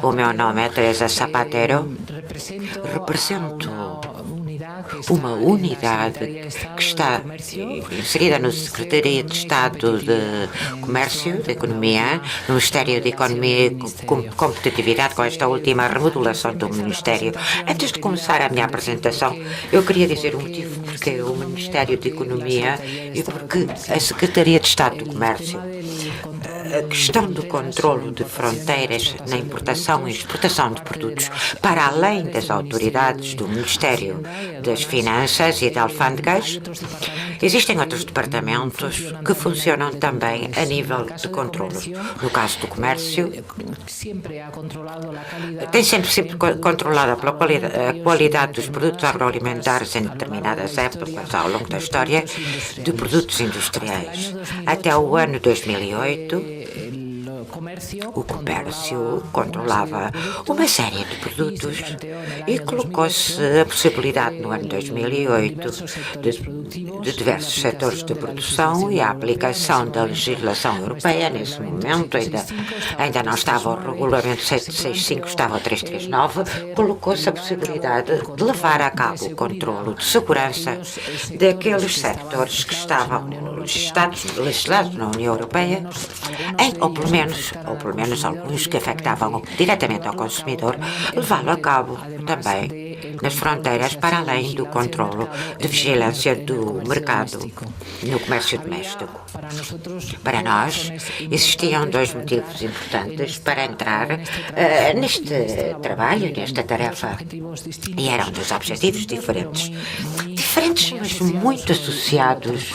O meu nome é Teresa Zapatero. Represento uma unidade que está inserida na Secretaria de Estado de Comércio, de Economia, no Ministério da Economia e Competitividade, com esta última remodelação do Ministério. Antes de começar a minha apresentação, eu queria dizer o motivo porque o Ministério da Economia e porque a Secretaria de Estado do Comércio, a questão do controlo de fronteiras na importação e exportação de produtos, para além das autoridades do Ministério das Finanças e de Alfândegas, existem outros departamentos que funcionam também a nível de controlo. No caso do comércio, tem sempre controlado a qualidade dos produtos agroalimentares em determinadas épocas ao longo da história de produtos industriais. Até o ano 2008, o comércio controlava uma série de produtos e colocou-se a possibilidade no ano 2008 de diversos setores de produção e a aplicação da legislação europeia. Nesse momento ainda não estava o regulamento 765, estava o 339, colocou-se a possibilidade de levar a cabo o controlo de segurança daqueles setores que estavam legislados na União Europeia, ou pelo menos alguns que afetavam diretamente ao consumidor, levá-lo a cabo também nas fronteiras, para além do controlo de vigilância do mercado no comércio doméstico. Para nós, existiam dois motivos importantes para entrar neste trabalho, nesta tarefa, e eram dois objetivos diferentes, mas muito associados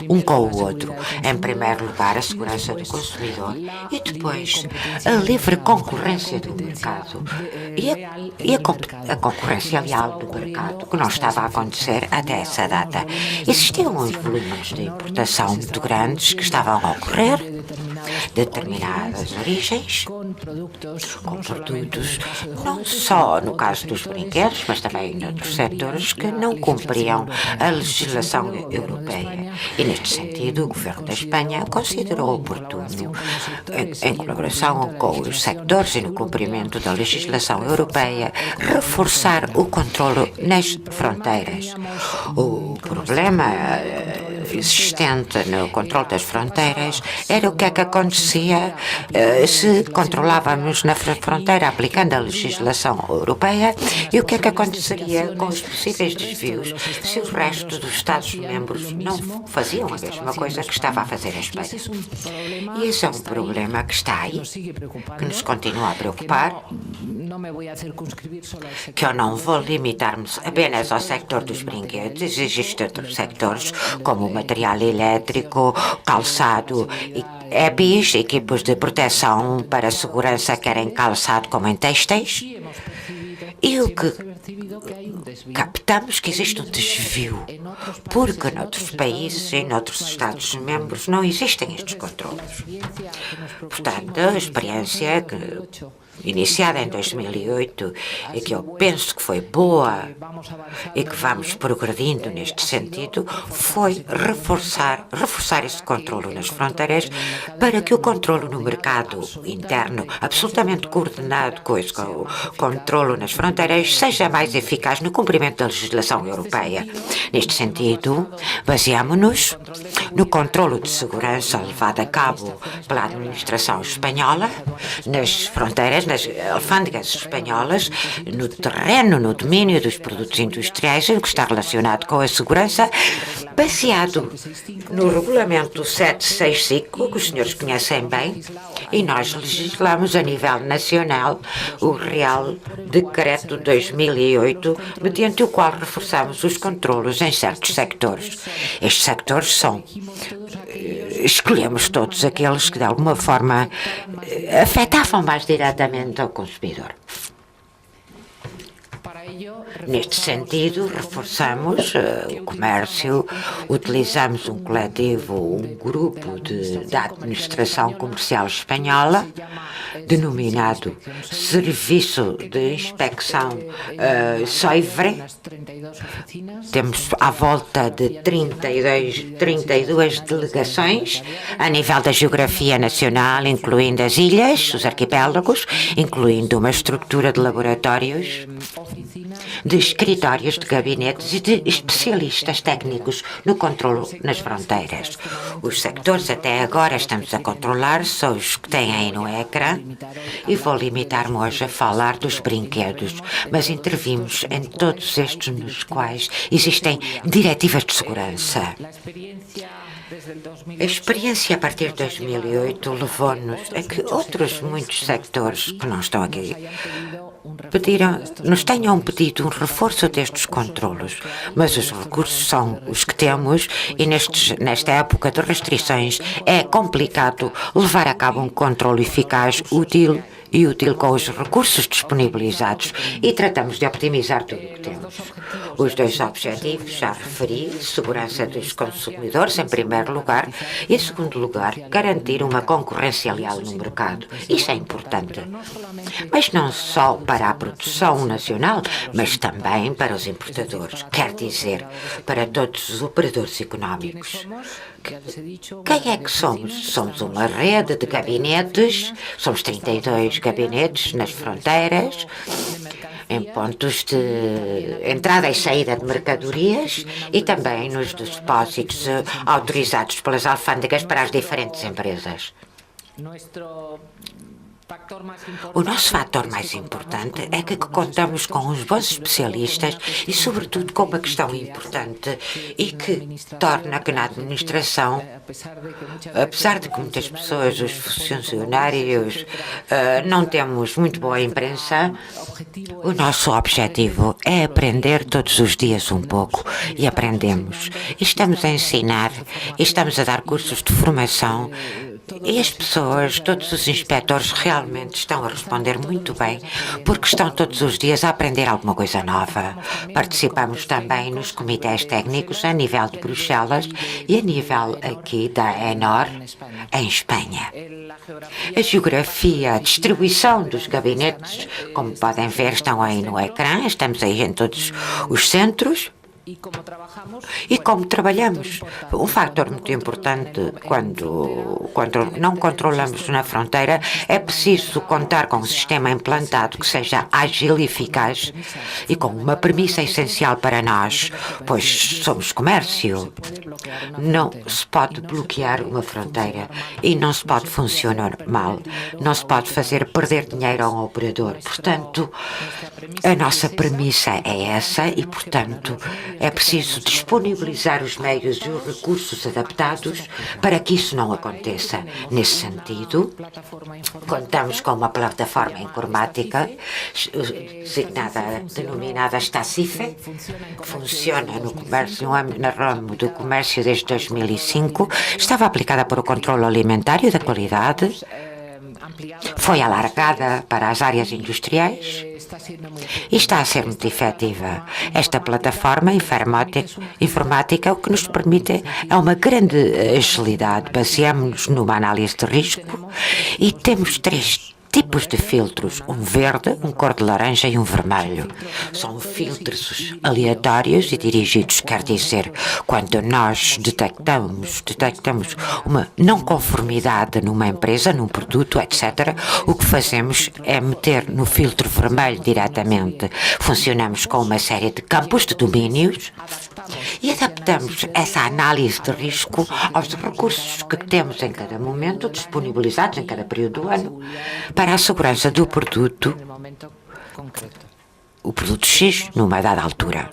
um com o outro. Em primeiro lugar, a segurança do consumidor e depois a livre concorrência do mercado e a concorrência leal do mercado, que não estava a acontecer até essa data. Existiam uns volumes de importação muito grandes que estavam a ocorrer de determinadas origens, com produtos, não só no caso dos brinquedos, mas também em outros setores que não cumpriam a legislação europeia. E, neste sentido, o Governo da Espanha considerou oportuno, em colaboração com os sectores e no cumprimento da legislação europeia, reforçar o controlo nas fronteiras. O problema existente no controle das fronteiras era o que é que acontecia se controlávamos na fronteira aplicando a legislação europeia e o que é que aconteceria com os possíveis desvios se o resto dos Estados-membros não faziam a mesma coisa que estava a fazer a Espanha. E esse é um problema que está aí, que nos continua a preocupar, que eu não vou limitar-me apenas ao sector dos brinquedos. Existem outros sectores, como o material elétrico, calçado e EPIs, equipos de proteção para a segurança, quer em calçado como em têxteis. E o que captamos que existe um desvio, porque noutros países e noutros Estados-membros não existem estes controles. Portanto, a experiência iniciada em 2008 e que eu penso que foi boa e que vamos progredindo neste sentido, foi reforçar esse controlo nas fronteiras para que o controlo no mercado interno, absolutamente coordenado com o controlo nas fronteiras, seja mais eficaz no cumprimento da legislação europeia. Neste sentido, baseamo-nos no controlo de segurança levado a cabo pela administração espanhola nas fronteiras, nas alfândegas espanholas, no terreno, no domínio dos produtos industriais, no que está relacionado com a segurança, baseado no regulamento 765, que os senhores conhecem bem, e nós legislamos a nível nacional o Real Decreto 2008, mediante o qual reforçamos os controlos em certos sectores. Estes sectores são escolhemos todos aqueles que de alguma forma afetavam mais diretamente ao consumidor. Neste sentido, reforçamos o comércio, utilizamos um coletivo, um grupo da administração comercial espanhola, denominado Serviço de Inspeção SOIVRE. Temos à volta de 32 delegações a nível da geografia nacional, incluindo as ilhas, os arquipélagos, incluindo uma estrutura de laboratórios, de escritórios, de gabinetes e de especialistas técnicos no controle nas fronteiras. Os sectores até agora estamos a controlar são os que têm aí no ecrã e vou limitar-me hoje a falar dos brinquedos, mas intervimos em todos estes nos quais existem diretivas de segurança. A experiência a partir de 2008 levou-nos a que outros muitos sectores que não estão aqui nos tenham pedido um reforço destes controlos, mas os recursos são os que temos e nesta época de restrições é complicado levar a cabo um controle eficaz, útil com os recursos disponibilizados e tratamos de optimizar tudo o que temos. Os dois objetivos, já referi, segurança dos consumidores em primeiro lugar e em segundo lugar, garantir uma concorrência leal no mercado. Isso é importante. Mas não só para a produção nacional, mas também para os importadores, quer dizer, para todos os operadores económicos. Quem é que somos? Somos uma rede de gabinetes, somos 32 gabinetes nas fronteiras, em pontos de entrada e saída de mercadorias e também nos depósitos autorizados pelas alfândegas para as diferentes empresas. O nosso fator mais importante é que contamos com uns bons especialistas e, sobretudo, com uma questão importante e que torna que na administração, apesar de que muitas pessoas, os funcionários, não temos muito boa imprensa, o nosso objetivo é aprender todos os dias um pouco e aprendemos. E estamos a ensinar, e estamos a dar cursos de formação. E as pessoas, todos os inspectores realmente estão a responder muito bem, porque estão todos os dias a aprender alguma coisa nova. Participamos também nos comitês técnicos a nível de Bruxelas e a nível aqui da ENOR, em Espanha. A geografia, a distribuição dos gabinetes, como podem ver, estão aí no ecrã, estamos aí em todos os centros. E como trabalhamos, um fator muito importante quando não controlamos na fronteira é preciso contar com um sistema implantado que seja ágil e eficaz e com uma premissa essencial para nós, pois somos comércio. Não se pode bloquear uma fronteira e não se pode funcionar mal, não se pode fazer perder dinheiro a um operador. Portanto, a nossa premissa é essa e, portanto, é preciso disponibilizar os meios e os recursos adaptados para que isso não aconteça. Nesse sentido, contamos com uma plataforma informática denominada Stacife, que funciona no comércio, no ramo do comércio desde 2005, estava aplicada para o controle alimentar e da qualidade, foi alargada para as áreas industriais e está a ser muito efetiva. Esta plataforma informática o que nos permite é uma grande agilidade. Baseamos-nos numa análise de risco e temos 3 tipos de filtros, um verde, um cor de laranja e um vermelho. São filtros aleatórios e dirigidos, quer dizer, quando nós detectamos uma não conformidade numa empresa, num produto, etc., o que fazemos é meter no filtro vermelho diretamente. Funcionamos com uma série de campos de domínios e adaptamos essa análise de risco aos recursos que temos em cada momento, disponibilizados em cada período do ano, para a segurança do produto, o produto X, numa dada altura.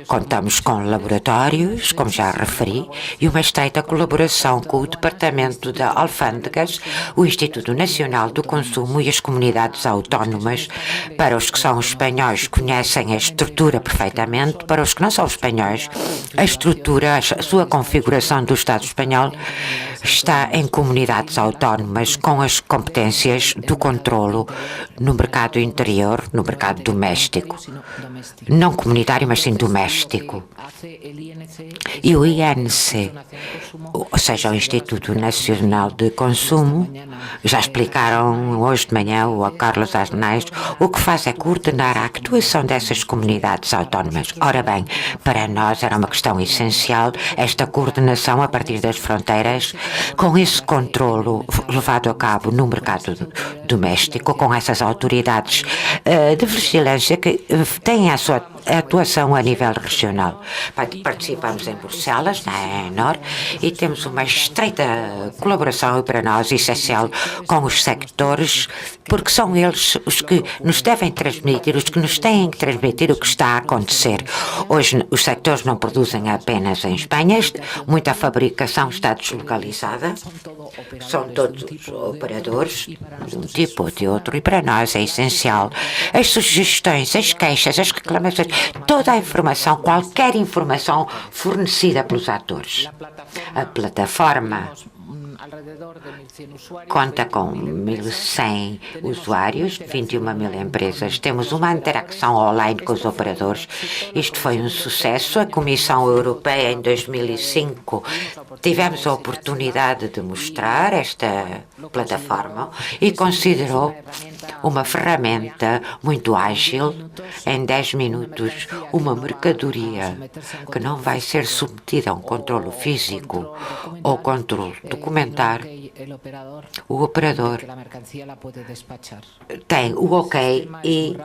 Contamos com laboratórios, como já referi, e uma estreita colaboração com o Departamento de Alfândegas, o Instituto Nacional do Consumo e as comunidades autónomas. Para os que são espanhóis, conhecem a estrutura perfeitamente. Para os que não são espanhóis, a estrutura, a sua configuração do Estado espanhol está em comunidades autónomas com as competências do controlo no mercado interior, no mercado doméstico. doméstico. Não comunitário, mas sim doméstico. E o INC, ou seja, o Instituto Nacional de Consumo, já explicaram hoje de manhã o Carlos Arnaiz, o que faz é coordenar a atuação dessas comunidades autónomas. Ora bem, para nós era uma questão essencial esta coordenação a partir das fronteiras, com esse controlo levado a cabo no mercado doméstico, com essas autoridades de vigilância que têm a sua atuação a nível regional. Participamos em Bruxelas, na ENOR, e temos uma estreita colaboração e para nós essencial com os sectores, porque são eles os que nos devem transmitir, os que nos têm que transmitir o que está a acontecer. Hoje os sectores não produzem apenas em Espanha, muita fabricação está deslocalizada, são todos operadores de um tipo ou de outro, e para nós é essencial as sugestões, as queixas, as reclamações, toda a informação, qualquer informação fornecida pelos atores. A plataforma conta com 1.100 usuários, 21 mil empresas. Temos uma interação online com os operadores. Isto foi um sucesso. A Comissão Europeia, em 2005, tivemos a oportunidade de mostrar esta plataforma e considerou uma ferramenta muito ágil, em 10 minutos, uma mercadoria que não vai ser submetida a um controlo físico ou controlo documentar. O operador tem o OK e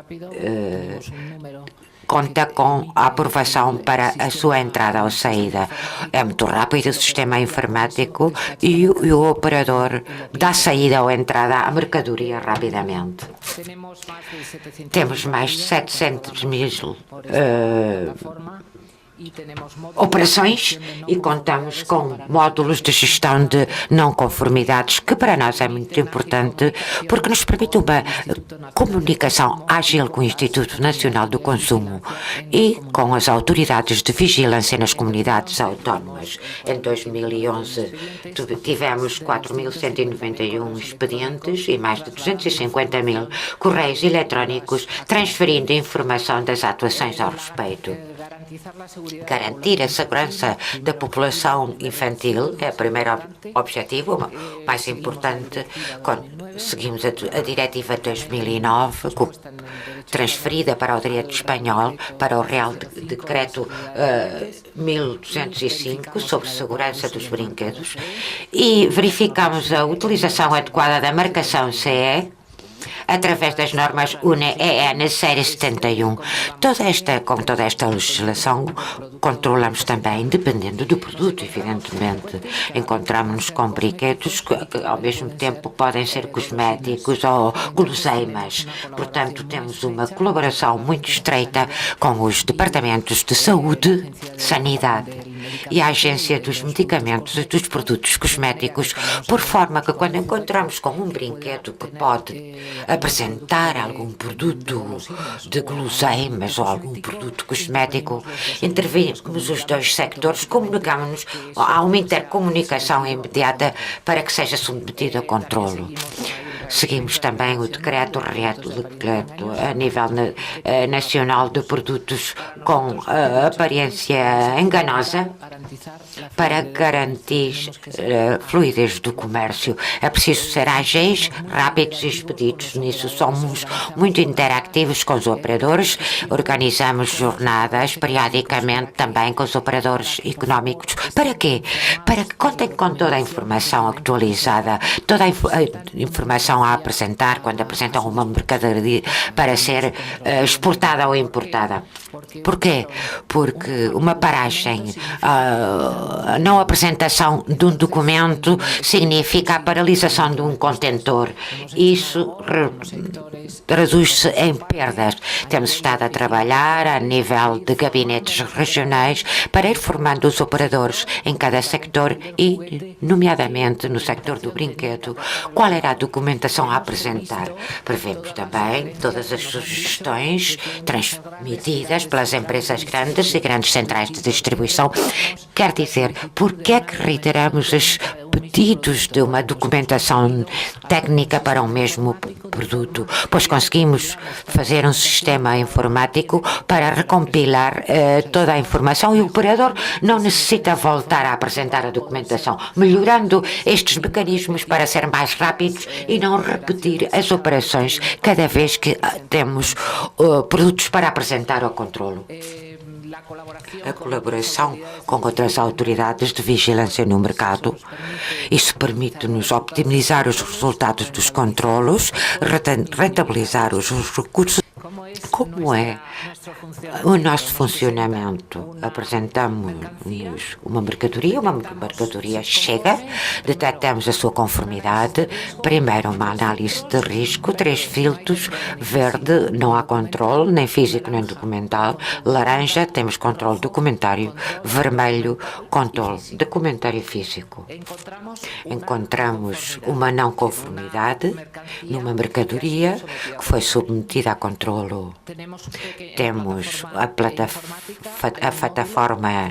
conta com a aprovação para a sua entrada ou saída. É muito rápido o sistema informático e o operador dá saída ou entrada à mercadoria rapidamente. Temos mais de 700 mil operações e contamos com módulos de gestão de não conformidades, que para nós é muito importante porque nos permite uma comunicação ágil com o Instituto Nacional do Consumo e com as autoridades de vigilância nas comunidades autónomas. Em 2011 tivemos 4.191 expedientes e mais de 250 mil correios eletrónicos transferindo informação das atuações ao respeito. Garantir a segurança da população infantil é o primeiro objetivo, o mais importante. Seguimos a Diretiva 2009, transferida para o direito espanhol, para o Real Decreto 1205, sobre segurança dos brinquedos, e verificamos a utilização adequada da marcação CE, através das normas UNE-EN série 71. Com toda esta legislação, controlamos também, dependendo do produto, evidentemente. Encontramos-nos com brinquedos que, ao mesmo tempo, podem ser cosméticos ou guloseimas. Portanto, temos uma colaboração muito estreita com os departamentos de saúde, sanidade e a Agência dos Medicamentos e dos Produtos Cosméticos, por forma que, quando encontramos com um brinquedo que pode apresentar algum produto de guloseimas ou algum produto cosmético, intervimos os dois sectores, comunicamos-nos, há uma intercomunicação imediata para que seja submetido a controlo. Seguimos também o decreto a nível nacional de produtos com aparência enganosa para garantir fluidez do comércio. É preciso ser ágeis, rápidos e expeditos. Nisso somos muito interativos com os operadores, organizamos jornadas periodicamente também com os operadores económicos. Para quê? Para que contem com toda a informação atualizada, toda a informação a apresentar quando apresentam uma mercadoria para ser exportada ou importada. Porquê? Porque uma paragem, a não apresentação de um documento significa a paralisação de um contentor. Isso traduz-se em perdas. Temos estado a trabalhar a nível de gabinetes regionais para ir formando os operadores em cada sector e, nomeadamente no sector do brinquedo, qual era a documentação a apresentar. Prevemos também todas as sugestões transmitidas pelas empresas grandes e grandes centrais de distribuição. Quer dizer, porque é que reiteramos as pedidos de uma documentação técnica para o mesmo produto, pois conseguimos fazer um sistema informático para recompilar toda a informação e o operador não necessita voltar a apresentar a documentação, melhorando estes mecanismos para ser mais rápidos e não repetir as operações cada vez que temos produtos para apresentar ao controlo. A colaboração com outras autoridades de vigilância no mercado. Isso permite-nos optimizar os resultados dos controlos, rentabilizar os recursos. Como é o nosso funcionamento? Apresentamos uma mercadoria chega, detectamos a sua conformidade, primeiro uma análise de risco, 3 filtros, verde, não há controle, nem físico nem documental, laranja, temos controle documentário, vermelho, controle documentário físico. Encontramos uma não conformidade numa mercadoria que foi submetida a controlo. Temos a plataforma,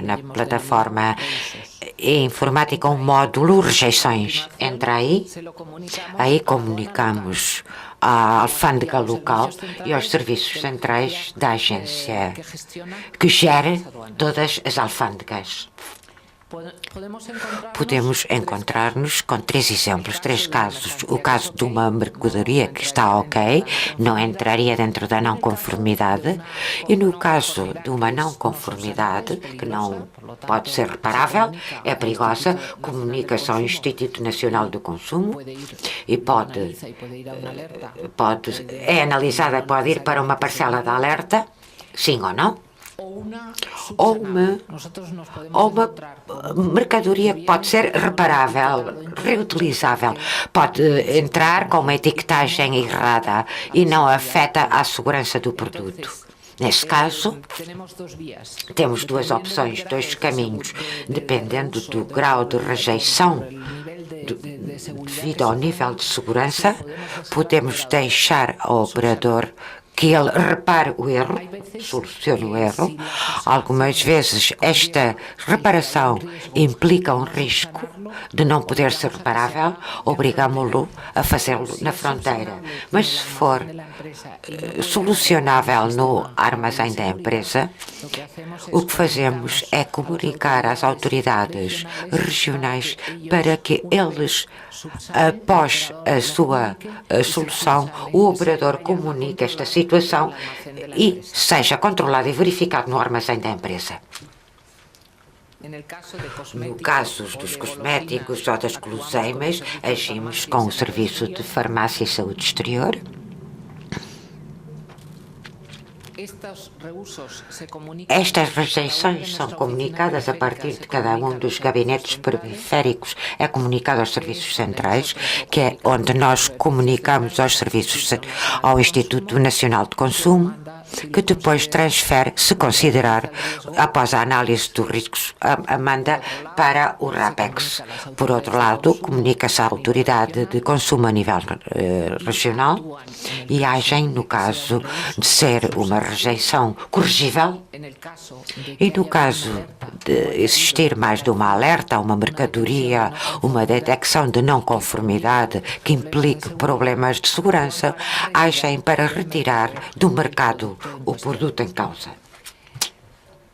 na plataforma informática, um módulo, rejeições. Entra aí comunicamos à alfândega local e aos serviços centrais da agência, que gera todas as alfândegas. Podemos encontrar-nos com 3 exemplos, 3 casos. O caso de uma mercadoria que está ok, não entraria dentro da não conformidade, e no caso de uma não conformidade, que não pode ser reparável, é perigosa, comunicação ao Instituto Nacional do Consumo e é analisada, pode ir para uma parcela de alerta, sim ou não? Ou uma mercadoria que pode ser reparável, reutilizável, pode entrar com uma etiquetagem errada e não afeta a segurança do produto. Neste caso, temos 2 opções, 2 caminhos, dependendo do grau de rejeição devido ao nível de segurança, podemos deixar ao operador que ele repare o erro, solucione o erro. Algumas vezes esta reparação implica um risco de não poder ser reparável, obrigamos-lo a fazê-lo na fronteira. Mas se for solucionável no armazém da empresa, o que fazemos é comunicar às autoridades regionais para que eles, após a sua solução, o operador comunique esta situação e seja controlado e verificado no armazém da empresa. No caso dos cosméticos ou das guloseimas, agimos com o Serviço de Farmácia e Saúde Exterior. Estas rejeições são comunicadas a partir de cada um dos gabinetes periféricos, é comunicado aos serviços centrais, que é onde nós comunicamos aos serviços, ao Instituto Nacional de Consumo, que depois transfere, se considerar, após a análise dos riscos, manda para o RAPEX. Por outro lado, comunica-se à autoridade de consumo a nível regional e agem no caso de ser uma rejeição corrigível e no caso de existir mais de uma alerta, uma mercadoria, uma detecção de não conformidade que implique problemas de segurança, agem para retirar do mercado o produto em causa.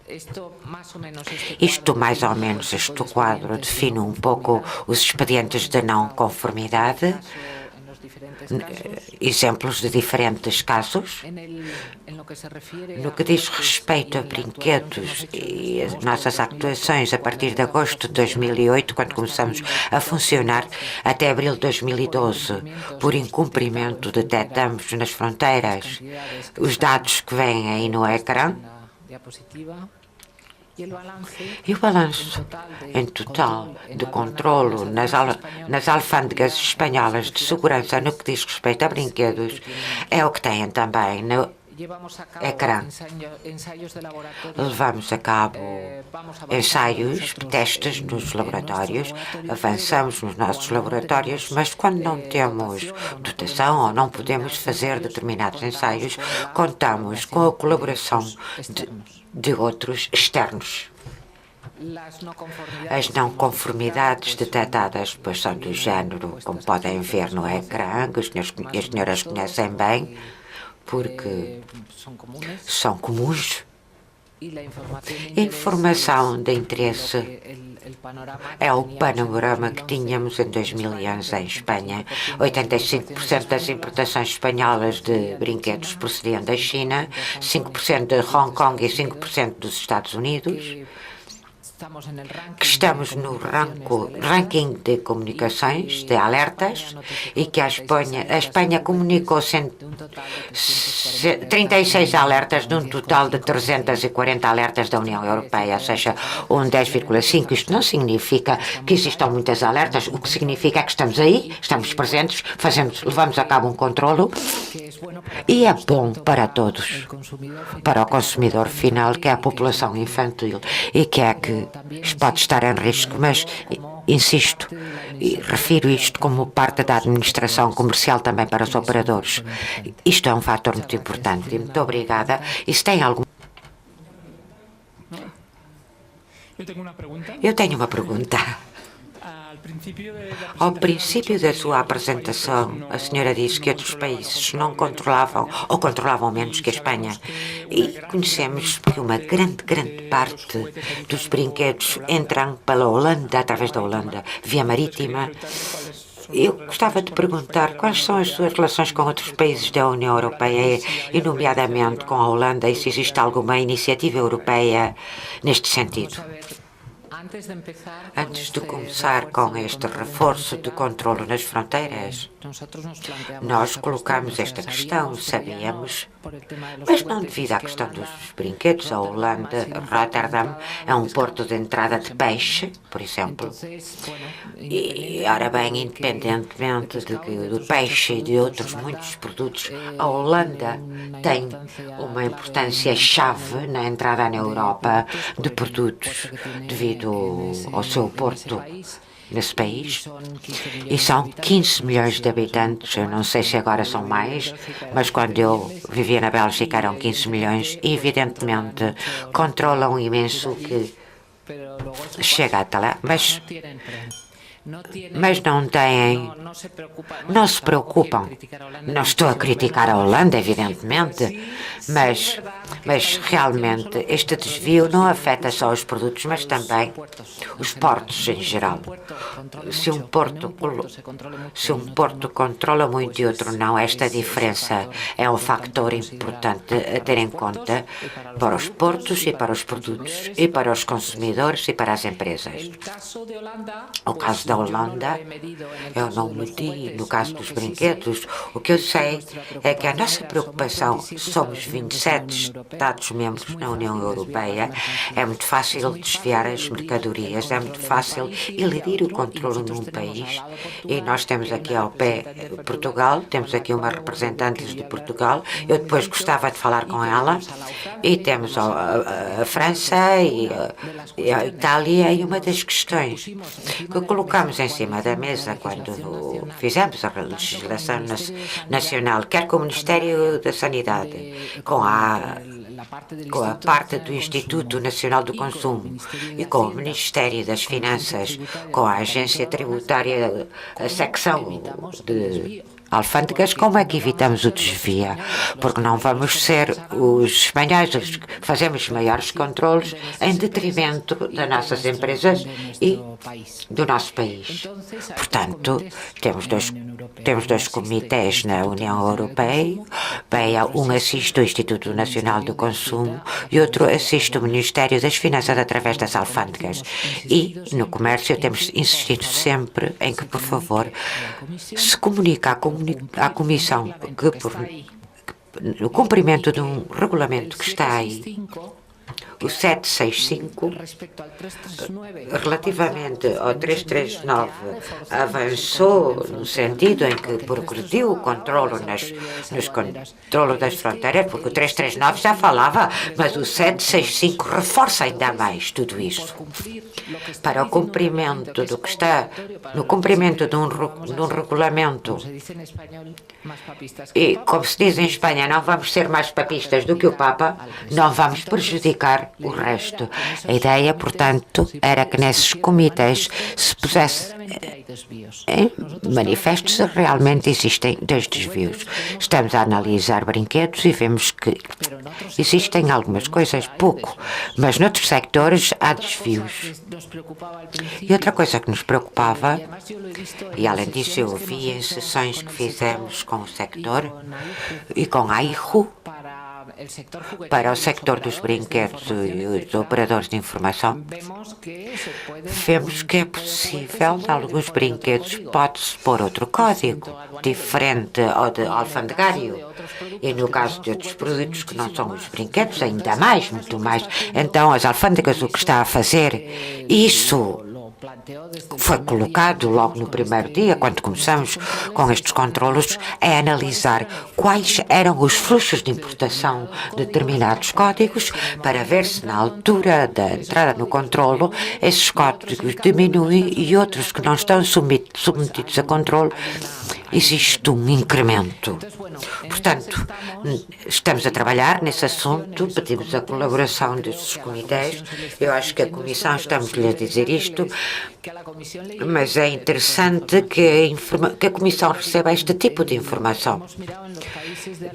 Isto, mais ou menos, este quadro define um pouco os expedientes de não conformidade, exemplos de diferentes casos. No que diz respeito a brinquedos e as nossas atuações a partir de agosto de 2008, quando começamos a funcionar, até abril de 2012, por incumprimento, detectamos nas fronteiras os dados que vêm aí no ecrã. E o balanço em total de controlo nas alfândegas espanholas de segurança no que diz respeito a brinquedos é o que têm também no ecrã. Levamos a cabo ensaios, testes nos laboratórios, avançamos nos nossos laboratórios, mas quando não temos dotação ou não podemos fazer determinados ensaios, contamos com a colaboração de outros externos. As não conformidades detectadas depois são do género, como podem ver no ecrã, que as senhoras conhecem bem, porque são comuns. Informação de interesse é o panorama que tínhamos em 2011 em Espanha. 85% das importações espanholas de brinquedos procediam da China, 5% de Hong Kong e 5% dos Estados Unidos. Que estamos no ranking de comunicações, de alertas, e que a Espanha comunicou 36 alertas de um total de 340 alertas da União Europeia, ou seja, 10,5. Isto não significa que existam muitas alertas, o que significa é que estamos aí, estamos presentes, levamos a cabo um controlo, e é bom para todos, para o consumidor final, que é a população infantil, e que é que pode estar em risco, mas insisto e refiro isto como parte da administração comercial também para os operadores. Isto é um fator muito importante. Muito obrigada. E se tem algum... Eu tenho uma pergunta. Ao princípio da sua apresentação, a senhora disse que outros países não controlavam ou controlavam menos que a Espanha. E conhecemos que uma grande parte dos brinquedos entram pela Holanda, através da Holanda, via marítima. Eu gostava de perguntar quais são as suas relações com outros países da União Europeia, e nomeadamente com a Holanda, e se existe alguma iniciativa europeia neste sentido. Antes de começar com este reforço de controlo nas fronteiras, nós colocamos esta questão, sabíamos, mas não devido à questão dos brinquedos. A Holanda, Rotterdam, é um porto de entrada de peixe, por exemplo. E, ora bem, independentemente do peixe e de outros muitos produtos, a Holanda tem uma importância-chave na entrada na Europa de produtos, devido ao seu porto nesse país, e são 15 milhões de habitantes. Eu não sei se agora são mais, mas quando eu vivia na Bélgica eram 15 milhões, e evidentemente controlam imenso que chega até lá, mas não se preocupam. Não estou a criticar a Holanda, evidentemente, mas realmente este desvio não afeta só os produtos, mas também os portos em geral. Se um porto controla muito e outro não, esta diferença é um fator importante a ter em conta para os portos e para os produtos, e para os consumidores e para as empresas. O caso da Holanda, eu não medi no caso dos brinquedos. O que eu sei é que a nossa preocupação, somos 27 Estados-membros na União Europeia, é muito fácil desviar as mercadorias, é muito fácil elidir o controle num país, e nós temos aqui ao pé Portugal, temos aqui uma representante de Portugal, eu depois gostava de falar com ela, e temos a França e a Itália, e uma das questões que colocamos em cima da mesa quando fizemos a legislação nacional, quer com o Ministério da Sanidade, com a parte do Instituto Nacional do Consumo e com o Ministério das Finanças, com a Agência Tributária, a secção de alfândegas, como é que evitamos o desvio? Porque não vamos ser os espanhóis que fazemos maiores controles em detrimento das nossas empresas e do nosso país. Portanto, temos dois comitês na União Europeia, um assiste o Instituto Nacional do Consumo e outro assiste o Ministério das Finanças através das alfândegas. E no comércio temos insistido sempre em que, por favor, se comunique à Comissão que, no cumprimento de um regulamento que está aí, o 765, relativamente ao 339, avançou no sentido em que progrediu o controlo nos controlos das fronteiras, porque o 339 já falava, mas o 765 reforça ainda mais tudo isso. Para o cumprimento do que está, no cumprimento de um regulamento, e como se diz em Espanha, não vamos ser mais papistas do que o Papa, não vamos prejudicar o resto. A ideia, portanto, era que nesses comitês se pusesse em manifesto se realmente existem dois desvios. Estamos a analisar brinquedos e vemos que existem algumas coisas, pouco, mas noutros sectores há desvios. E outra coisa que nos preocupava, e além disso eu ouvi em sessões que fizemos com o sector e com a AIJU, para o sector dos brinquedos e os operadores de informação, vemos que é possível, de alguns brinquedos, pode-se pôr outro código, diferente ao de alfandegário. E no caso de outros produtos que não são os brinquedos, ainda mais, muito mais. Então, as alfândegas o que está a fazer, isso foi colocado logo no primeiro dia, quando começamos com estes controlos, é analisar quais eram os fluxos de importação de determinados códigos para ver se na altura da entrada no controlo esses códigos diminuem e outros que não estão submetidos a controlo existe um incremento. Portanto, estamos a trabalhar nesse assunto, pedimos a colaboração desses comitês. Eu acho que a Comissão, estamos-lhe a dizer isto, mas é interessante que a Comissão receba este tipo de informação.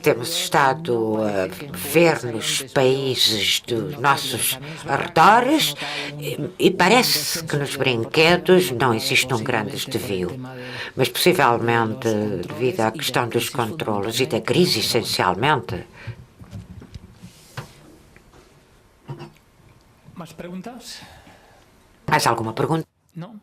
Temos estado a ver nos países dos nossos arredores e parece que nos brinquedos não existe um grande desvio, mas possivelmente devido à questão dos controlos e da crise, essencialmente. Mais perguntas? Mais alguma pergunta? Não.